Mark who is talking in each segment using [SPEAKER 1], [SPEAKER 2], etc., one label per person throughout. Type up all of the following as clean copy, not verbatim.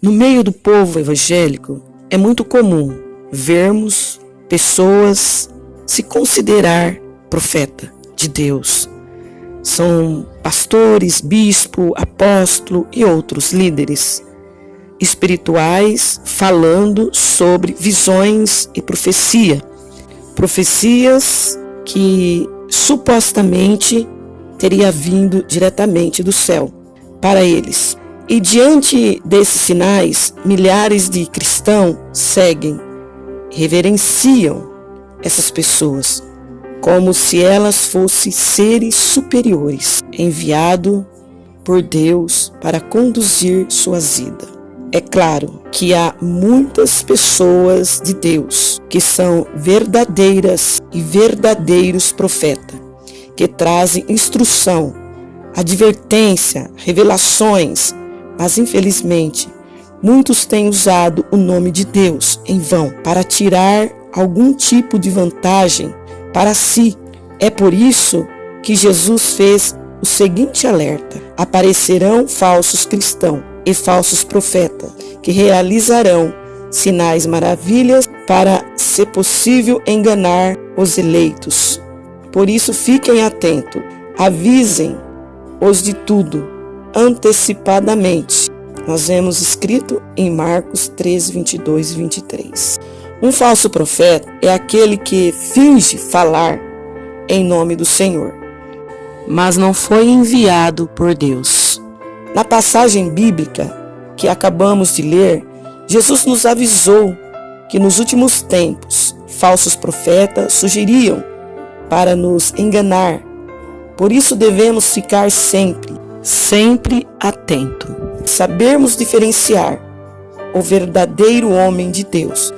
[SPEAKER 1] No meio do povo evangélico, é muito comum vermos pessoas se considerar profeta de Deus. São pastores, bispo, apóstolo e outros líderes espirituais falando sobre visões e profecia. Profecias que supostamente teria vindo diretamente do céu para eles. E diante desses sinais, milhares de cristãos seguem, reverenciam essas pessoas, como se elas fossem seres superiores, enviados por Deus para conduzir suas vidas. É claro que há muitas pessoas de Deus que são verdadeiras e verdadeiros profetas, que trazem instrução, advertência, revelações, mas infelizmente muitos têm usado o nome de Deus em vão para tirar algum tipo de vantagem para si. É por isso que Jesus fez o seguinte alerta: aparecerão falsos cristãos e falsos profetas que realizarão sinais maravilhas para, se possível, enganar os eleitos. Por isso fiquem atentos, avisem-os de tudo antecipadamente. Nós vemos escrito em Marcos 13, 22 e 23. Um falso profeta é aquele que finge falar em nome do Senhor, mas não foi enviado por Deus. Na passagem bíblica que acabamos de ler, Jesus nos avisou que nos últimos tempos falsos profetas surgiriam para nos enganar. Por isso devemos ficar sempre atento. Sabermos diferenciar o verdadeiro homem de Deus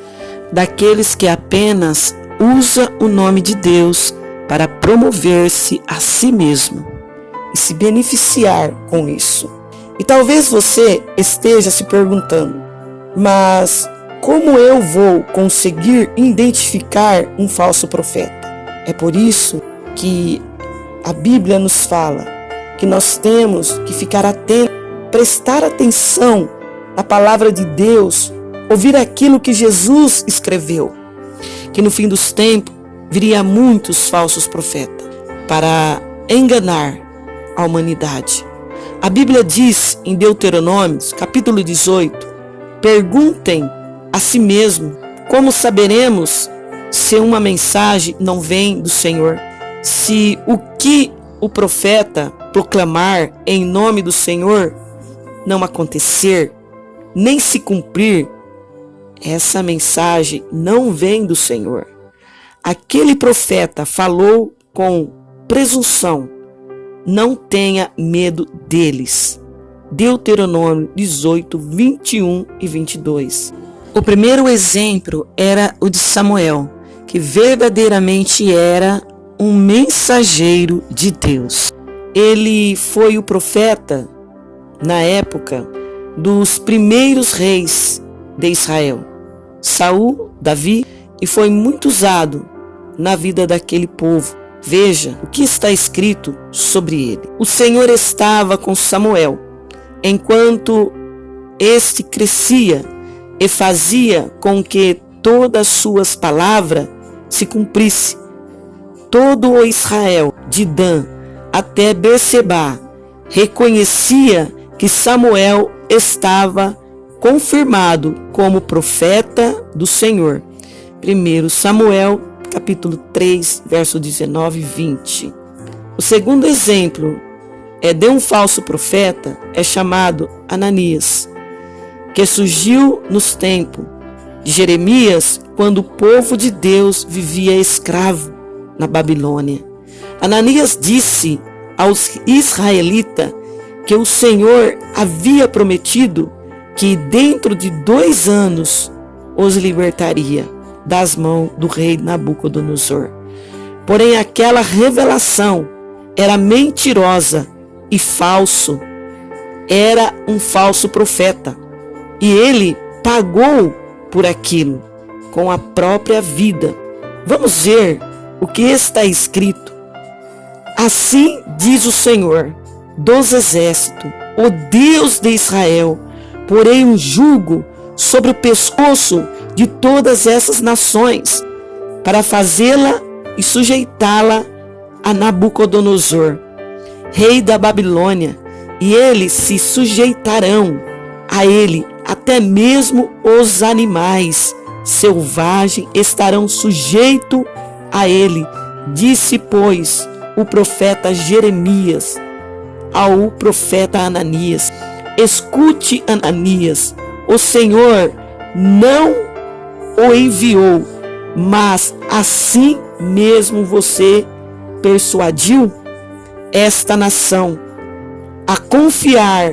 [SPEAKER 1] daqueles que apenas usa o nome de Deus para promover-se a si mesmo e se beneficiar com isso. E talvez você esteja se perguntando: mas como eu vou conseguir identificar um falso profeta? É por isso que a Bíblia nos fala que nós temos que ficar atentos, prestar atenção na palavra de Deus, ouvir aquilo que Jesus escreveu, que no fim dos tempos viria muitos falsos profetas para enganar a humanidade. A Bíblia diz em Deuteronômio, capítulo 18, perguntem a si mesmo: como saberemos se uma mensagem não vem do Senhor? Se o que o profeta proclamar em nome do Senhor não acontecer, nem se cumprir, essa mensagem não vem do Senhor. Aquele profeta falou com presunção. Não tenha medo deles. Deuteronômio 18, 21 e 22. O primeiro exemplo era o de Samuel, que verdadeiramente era um mensageiro de Deus. Ele foi o profeta na época dos primeiros reis de Israel, Saul, Davi, e foi muito usado na vida daquele povo. Veja o que está escrito sobre ele. O Senhor estava com Samuel, enquanto este crescia, e fazia com que todas as suas palavras se cumprisse. Todo o Israel, de Dan até Berseba, reconhecia que Samuel estava confirmado como profeta do Senhor. 1 Samuel, capítulo 3, verso 19 e 20. O segundo exemplo de um falso profeta é chamado Ananias, que surgiu nos tempos de Jeremias, quando o povo de Deus vivia escravo na Babilônia. Ananias disse aos israelitas que o Senhor havia prometido que dentro de 2 anos os libertaria das mãos do rei Nabucodonosor. Porém, aquela revelação era mentirosa e falso. Era um falso profeta. E ele pagou por aquilo com a própria vida. Vamos ver o que está escrito. Assim diz o Senhor dos exércitos, o Deus de Israel: porei um jugo sobre o pescoço de todas essas nações, para fazê-la e sujeitá-la a Nabucodonosor, rei da Babilônia, e eles se sujeitarão a ele, até mesmo os animais selvagens estarão sujeitos a ele. Disse, pois, o profeta Jeremias ao profeta Ananias: escute, Ananias, o Senhor não o enviou, mas assim mesmo você persuadiu esta nação a confiar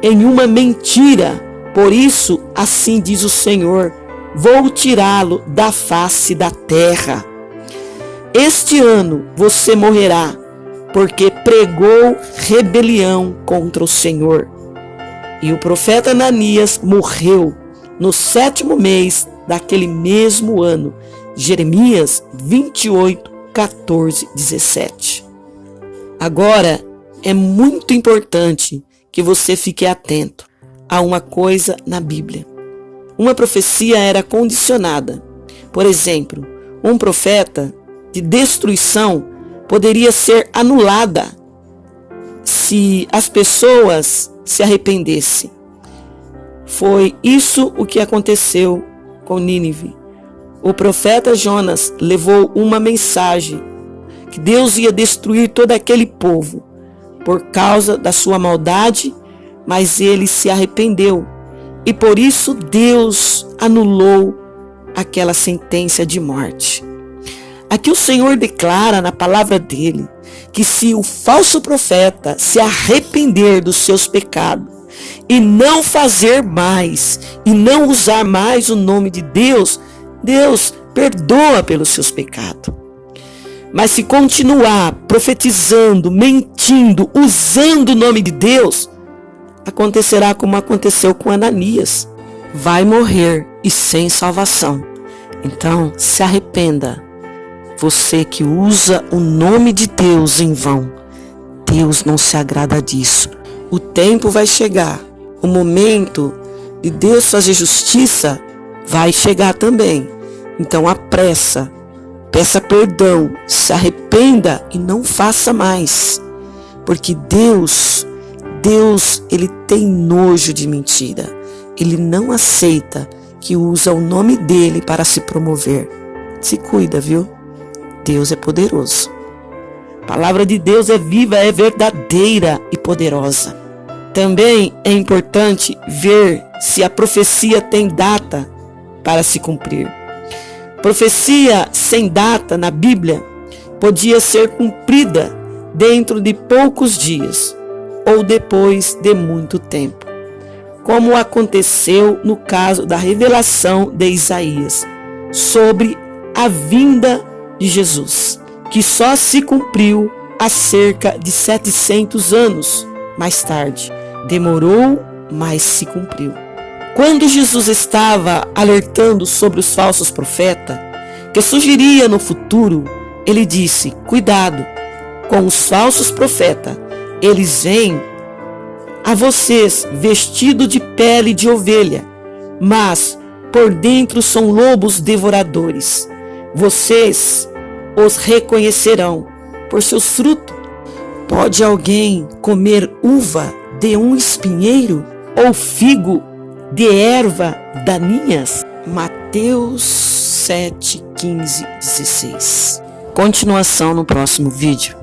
[SPEAKER 1] em uma mentira. Por isso, assim diz o Senhor, vou tirá-lo da face da terra. Este ano você morrerá, porque pregou rebelião contra o Senhor. E o profeta Ananias morreu no 7º mês daquele mesmo ano. Jeremias 28, 14, 17. Agora, é muito importante que você fique atento a uma coisa na Bíblia. Uma profecia era condicionada. Por exemplo, um profeta de destruição poderia ser anulada se as pessoas se arrependessem. Foi isso o que aconteceu com Nínive. O profeta Jonas levou uma mensagem que Deus ia destruir todo aquele povo por causa da sua maldade, mas ele se arrependeu e por isso Deus anulou aquela sentença de morte. Aqui o Senhor declara na palavra dele que se o falso profeta se arrepender dos seus pecados e não fazer mais, e não usar mais o nome de Deus, Deus perdoa pelos seus pecados. Mas se continuar profetizando, mentindo, usando o nome de Deus, acontecerá como aconteceu com Ananias. Vai morrer e sem salvação. Então, se arrependa. Você que usa o nome de Deus em vão, Deus não se agrada disso. O tempo vai chegar, o momento de Deus fazer justiça vai chegar também. Então apressa, peça perdão, se arrependa e não faça mais. Porque Deus, ele tem nojo de mentira. Ele não aceita que usa o nome dele para se promover. Se cuida, viu? Deus é poderoso. A palavra de Deus é viva, é verdadeira e poderosa. Também é importante ver se a profecia tem data para se cumprir. Profecia sem data na Bíblia podia ser cumprida dentro de poucos dias ou depois de muito tempo, como aconteceu no caso da revelação de Isaías sobre a vinda de Jesus, que só se cumpriu há cerca de 700 anos mais tarde. Demorou, mas se cumpriu. Quando Jesus estava alertando sobre os falsos profetas, que surgiria no futuro, ele disse: cuidado com os falsos profetas, eles vêm a vocês vestidos de pele de ovelha, mas por dentro são lobos devoradores. Vocês os reconhecerão por seus frutos. Pode alguém comer uva de um espinheiro ou figo de erva daninhas? Mateus 7, 15, 16. Continuação no próximo vídeo.